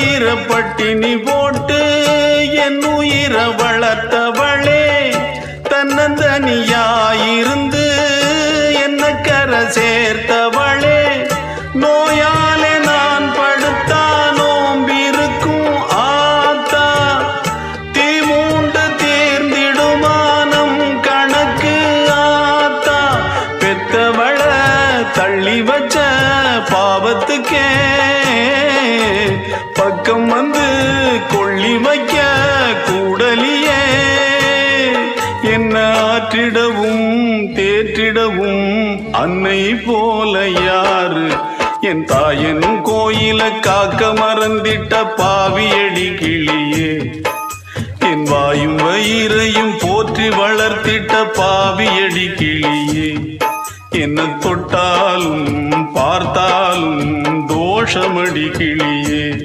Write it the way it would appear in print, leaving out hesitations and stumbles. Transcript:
வயிற பட்டினி போட்டு என் உயிர வளர்த்தவளே, தன்னந்தனியாயிருந்து என்ன கரை சேர்த்தவளே, நோயாலே நான் படுத்தா நோம்பிருக்கும் ஆத்தா, தீ மூண்டு தீர்ந்திடுமானம் கணக்கு ஆத்தா, பெத்தவள தள்ளி வச்ச பாவத்துக்கே பக்கம் வந்து கொள்ளி வைக்க கூடலியே, என்ன ஆற்றிடவும் தேற்றிடவும் அன்னை போல யாரு, என் தாயன் கோயில காக்க மறந்திட்ட பாவியடி கிளியே, என் வாயும் வயிறையும் போற்றி வளர்த்திட்ட பாவியடி கிளியே, என்ன தொட்டாலும் பார்த்தாலும் தோஷமடி கிளியே.